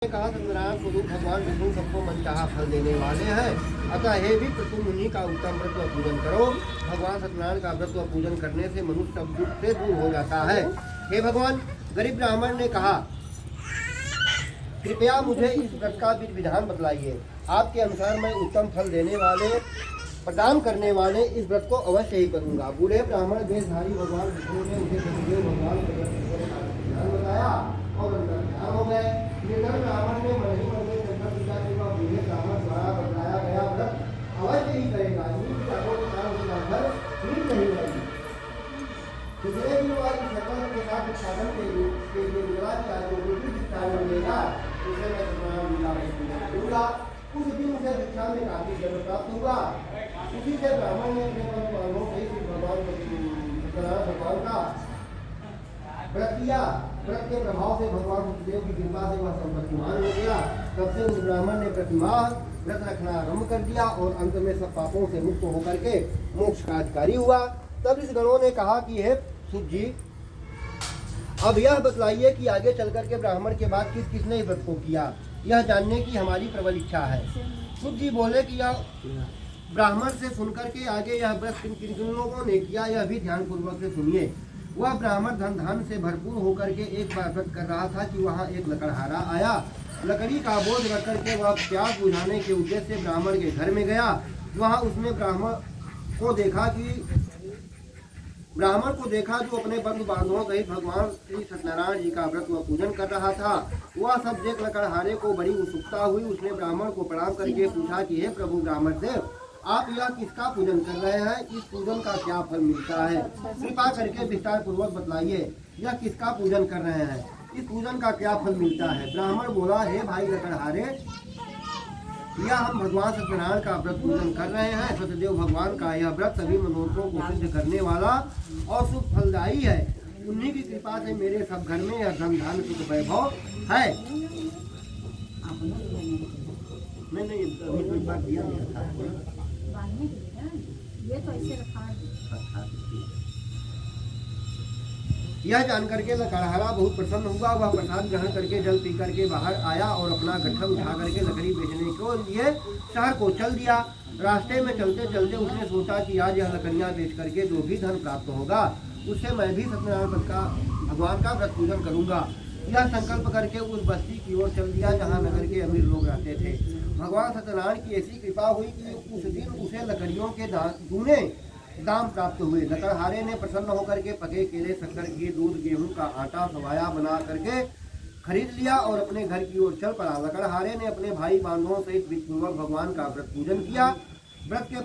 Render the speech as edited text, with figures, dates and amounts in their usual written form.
कहा सत्यनारायण स्वरूप भगवान विष्णु सबको मनचाहा फल देने वाले हैं। अतः हे भी तुम उन्हीं का उत्तम व्रत व पूजन करो। भगवान सत्यनारायण का व्रत व पूजन करने से मनुष्य सब दुख से दूर हो जाता है। हे भगवान, गरीब ब्राह्मण ने कहा, कृपया मुझे इस व्रत का विधि विधान बतलाइए। आपके अनुसार मैं उत्तम फल देने वाले, प्रदान करने वाले इस व्रत को अवश्य ही करूंगा। बूढ़े ब्राह्मण वेशधारी भगवान विष्णु ने उसे सत्यदेव भगवान के व्रत का विधान बताया और उनका ध्यान हो गए। निर्धन ब्राह्मण ने मन ही मन में शंकर पूजा के वह बूढ़े ब्राह्मण द्वारा बताया गया व्रत अवश्य ही करेगा। घर ठीक नहीं होगी। दूसरे दिन वाली सकल के साथ उत्पादन के लिए मिला मिलेगा, उसे मैं दूंगा। उस दिन उसे शिक्षा में काफी जन्म प्राप्त हुआ। उसी से ब्राह्मण ने अपने भगवान का व्रत किया। व्रत के प्रभाव से भगवान सत्यदेव की कृपा से वह संपत्तिमान हो गया। तब से उस ब्राह्मण ने प्रतिमाह व्रत रखना आरंभ कर दिया और अंत में सब पापों से मुक्त होकर के मोक्ष का अधिकारी हुआ। तब इस गणों ने कहा कि हे सुत जी, अब यह बतलाइए कि आगे चलकर के ब्राह्मण के बाद किस किसने इस व्रत को किया, यह जानने की हमारी प्रबल इच्छा है। सुत जी बोले कि यह ब्राह्मण से सुनकर के आगे यह व्रत किन किन लोगों ने किया, यह भी ध्यान पूर्वक से सुनिए। वह ब्राह्मण धन धान से भरपूर होकर के एक बार व्रत कर रहा था कि वहाँ एक लकड़हारा आया। लकड़ी का बोझ रख करके वह प्यास बुझाने के उद्देश्य से ब्राह्मण के घर में गया। वहाँ उसने ब्राह्मण को देखा जो अपने बंधु बांधवों सहित भगवान श्री सत्यनारायण जी का व्रत व पूजन कर रहा था। वह सब देख लकड़हारे को बड़ी उत्सुकता हुई। उसने ब्राह्मण को प्रणाम करके पूछा कि हे प्रभु ब्राह्मण देव, आप यह किसका पूजन कर रहे हैं? इस पूजन का क्या फल मिलता है? कृपा करके विस्तार पूर्वक बतलाइए, यह किसका पूजन कर रहे हैं? इस पूजन का क्या फल मिलता है? ब्राह्मण बोला, हे भाई लकड़हारे, यह हम भगवान सत्यनारायण का व्रत पूजन कर रहे हैं। सत्यदेव भगवान का यह व्रत सभी मनोरथों को सिद्ध करने वाला और सुख फलदायी है। उन्हीं की कृपा से मेरे सब घर में यह धन धान सुख वैभव है। मैंने एक बार दिया था। यह जानकर के लकड़हारा बहुत प्रसन्न हुआ। वह प्रसाद ग्रहण करके जल पी करके बाहर आया और अपना गट्ठर उठा करके लकड़ी बेचने के लिए शहर को चल दिया। रास्ते में चलते चलते उसने सोचा कि आज यह लकड़ियां बेच करके जो भी धन प्राप्त होगा उससे मैं भी सत्यनारायण का भगवान का व्रत पूजन करूंगा। यह संकल्प करके उस बस्ती की ओर चल दिया जहाँ नगर के अमीर लोग रहते थे। भगवान सत्यनारायण की ऐसी कृपा हुई कि उस दिन उसे लकड़ियों के दूने दाम प्राप्त हुए। लकड़हारे ने प्रसन्न होकर के पके केले, शक्कर, घी, दूध, गेहूं का आटा सवाया बना करके खरीद लिया और अपने घर की ओर चल पड़ा। लकड़हारे ने अपने भाई बांधवों सहित विधिपूर्वक भगवान का व्रत पूजन किया। व्रत के